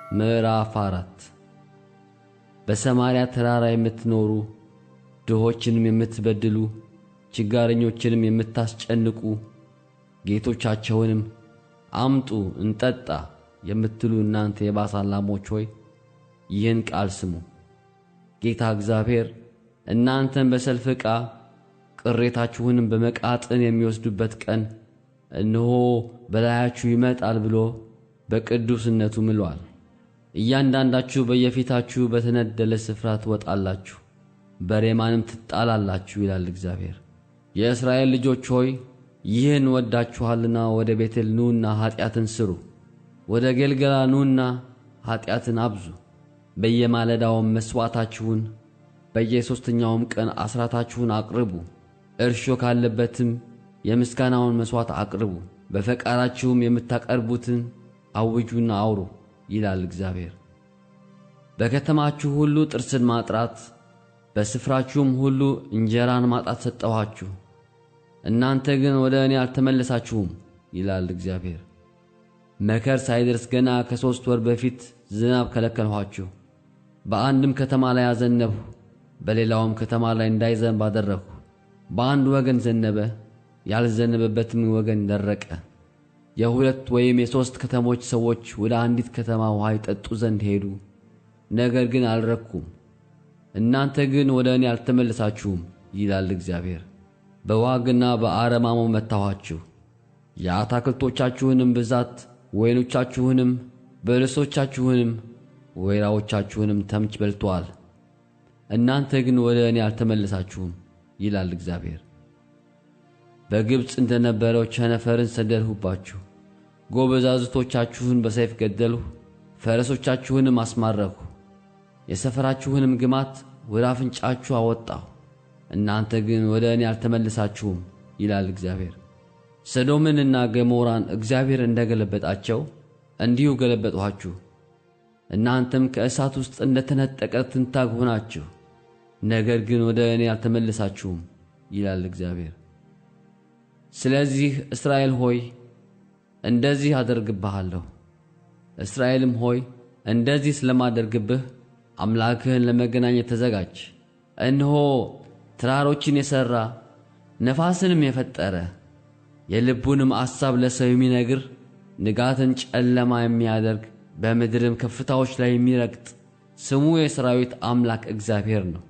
ምዕራፍ 4 በሰማርያ ተራራ የምትኖሩ ድሆችንም የምትበድሉ ችጋረኞችንም የምታስጨንቁ ጌቶቻቸውንም አምጡ እንጠጣ የምትሉ እናንተ የባሳን ላሞች ሆይ ይህን ቃል ስሙ። ጌታ እግዚአብሔር እናንተን በሰልፍ ዕቃ ቅሬታችሁንም በመቃጥን የሚወስዱበት ቀን እነሆ በላያችሁ ይመጣል ብሎ በቅዱስነቱ ምሏል። እያንዳንዳችሁ በየፊታችሁ በተነደለ ስፍራ ትወጣላችሁ፣ በሬማንም ትጣላላችሁ ይላል እግዚአብሔር። የእስራኤል ልጆች ሆይ ይህን ወዳችኋልና ወደ ቤቴል ኑና ኃጢአትን ስሩ፣ ወደ ጌልገላ ኑና ኃጢአትን አብዙ። በየማለዳውም መሥዋዕታችሁን በየሦስተኛውም ቀን አስራታችሁን አቅርቡ። እርሾ ካለበትም የምስጋናውን መሥዋዕት አቅርቡ። በፈቃዳችሁም የምታቀርቡትን አውጁና አውሩ ይላል እግዚአብሔር። በከተማችሁ ሁሉ ጥርስን ማጥራት በስፍራችሁም ሁሉ እንጀራን ማጣት ሰጠኋችሁ። እናንተ ግን ወደ እኔ አልተመለሳችሁም ይላል እግዚአብሔር። መከር ሳይደርስ ገና ከ3 ወር በፊት ዝናብ ከለከልኋችሁ። በአንድም ከተማ ላይ አዘነብሁ፣ በሌላውም ከተማ ላይ እንዳይዘንብ አደረግሁ። በአንድ ወገን ዘነበ፣ ያልዘነበበትም ወገን ደረቀ። የ2 ወይም የ3 ከተሞች ሰዎች ወደ አንዲት ከተማ ውሃ ይጠጡ ዘንድ ሄዱ፣ ነገር ግን አልረኩም። እናንተ ግን ወደ እኔ አልተመለሳችሁም ይላል እግዚአብሔር። በዋግና በአረማሞ መታኋችሁ። የአታክልቶቻችሁንም ብዛት ወይኖቻችሁንም በለሶቻችሁንም ወይራዎቻችሁንም ተምች በልቶአል። እናንተ ግን ወደ እኔ አልተመለሳችሁም ይላል እግዚአብሔር። በግብፅ እንደነበረው ቸነፈርን ሰደድሁባችሁ። ጎበዛዝቶቻችሁን በሰይፍ ገደልሁ፣ ፈረሶቻችሁንም አስማረክሁ። የሰፈራችሁንም ግማት ወደ አፍንጫችሁ አወጣሁ። እናንተ ግን ወደ እኔ አልተመለሳችሁም ይላል እግዚአብሔር። ሰዶምንና ገሞራን እግዚአብሔር እንደገለበጣቸው እንዲሁ ገለበጥኋችሁ። እናንተም ከእሳት ውስጥ እንደተነጠቀ ትንታግ ሆናችሁ፣ ነገር ግን ወደ እኔ አልተመለሳችሁም ይላል እግዚአብሔር። ስለዚህ እስራኤል ሆይ እንደዚህ አደርግብሃለሁ። እስራኤልም ሆይ እንደዚህ ስለማደርግብህ አምላክህን ለመገናኘት ተዘጋጅ። እነሆ ተራሮችን የሠራ ነፋስንም የፈጠረ የልቡንም አሳብ ለሰው የሚነግር ንጋትን ጨለማ የሚያደርግ በምድርም ከፍታዎች ላይ የሚረግጥ ስሙ የሠራዊት አምላክ እግዚአብሔር ነው።